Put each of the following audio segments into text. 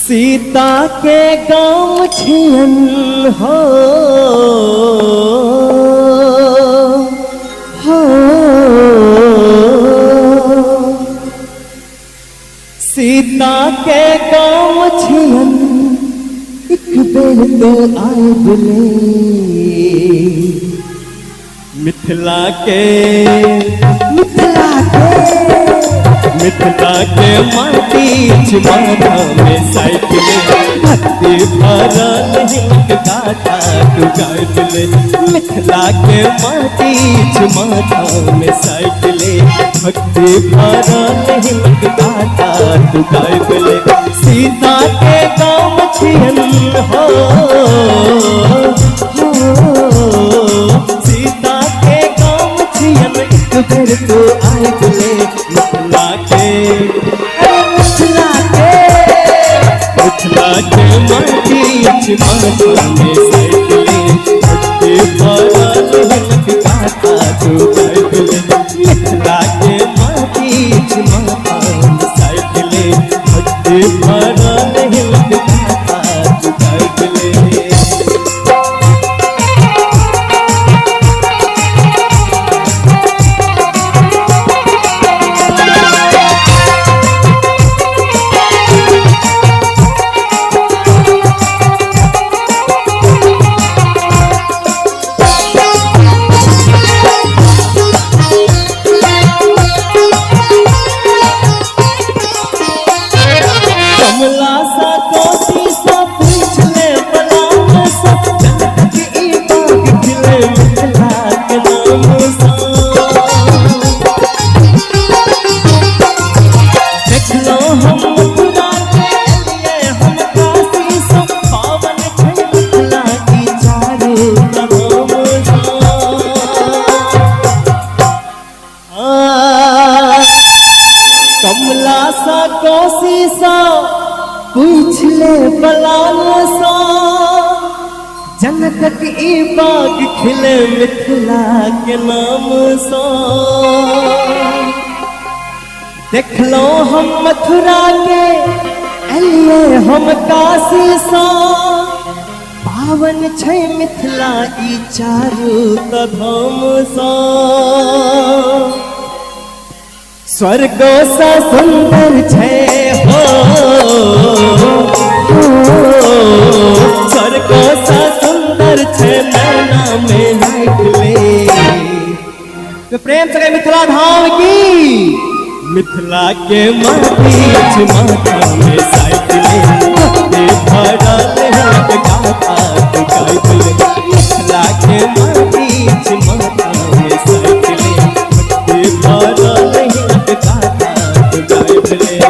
सीता के गाँव छियन हो सीता के गाँव छियन एक बेर तो आए बुले मिथिला के माटी छिमाना में साइकिले भक्ति भरल हिंक गाथा तू गाय दिले मिथिला के माटी छिमाना में साइकिले भक्ति भरल हिंक गाथा तू गाय दिले सीता के गाँव छियन हो सीता के गाँव छियन एक बेर तो आए दिले मिथिला माटी छिमाना में साइकिले भक्ति भरल हिंक गाथा तू गाय दिले मिथिला के माटी छिमाना में साइकिले भक्ति भरल हिंक गाथा तू गाय दिले कमला सा कोसी सा पूछ ले बलाल सा जनक की बाग खिले मिथिला के नाम सा देख लो हम मथुरा के एलिए हम काशी सा पावन छै मिथिला ई चारू धाम सा स्वर्ग सा सुंदर छे हो स्वर्ग सा सुंदर छे नैना में नाइटले तो प्रेम से मिथिला धाम की मिथिला के माटी छिमाना में साइकिले भक्ति भरल हिंक गाथा तू गाय दिले मिथिला के माटी छिमाना में साइकिले भक्ति भरल हिंक गाथा तू गाय दिले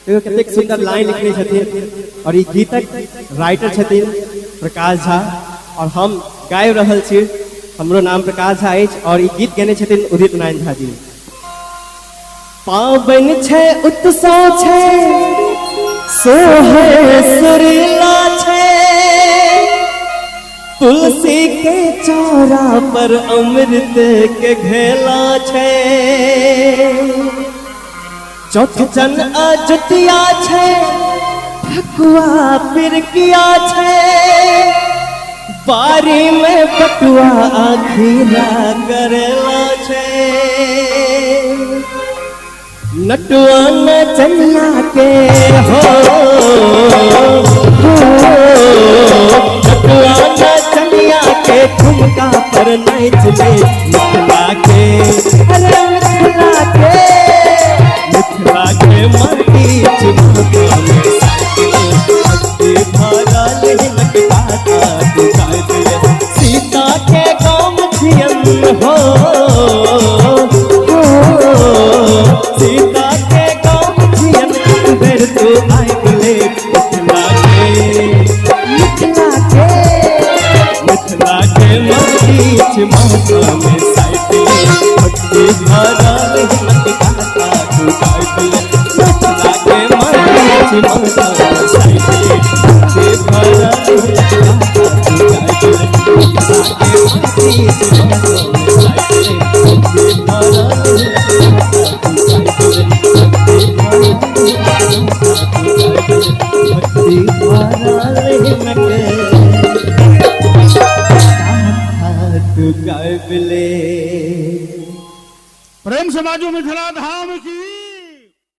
कतेक सुंदर लाइन लिखने छथिन और ई गीतक राइटर छथिन प्रकाश झा और हम गाय रहल छी हमरो नाम प्रकाश झा अछि और ई गीत गाने छथिन उदित नारायण झा जी पावन छै उत्सव छै सोहे सुरीला छै तुलसी के चौरा पर अमृत के घेला छै चौथ जन अजुतिया छै ठकुआ पिरकिया छै बारी में बटुआ आखिरा करेला छै नटुआ नचनिया के हो नटुआ नचनिया के ठुमका पर नाच ले मिथिला के अरे मिथिला के मिथिला के माटी चिमाता में साइकिल भक्ति भरा लहलक काटा दुखाए दिल सीता के गाँव छियन हो सीता के गाँव छियन बेर तो आए गले मिथिला के माटी चिमाता में साइकिल भक्ति भरा लहलक काटा दुखाए दिल मिथिला के माटी चिमाता में साइकिल भक्ति भरा लहलक काटा दुखाए दिल मिथिला के माटी चिमाता में साइकिल भक्ति भरा लहलक काटा दुखाए दिल भक्ति भरा लहलक प्रेम समाजो मिथिला धाम की।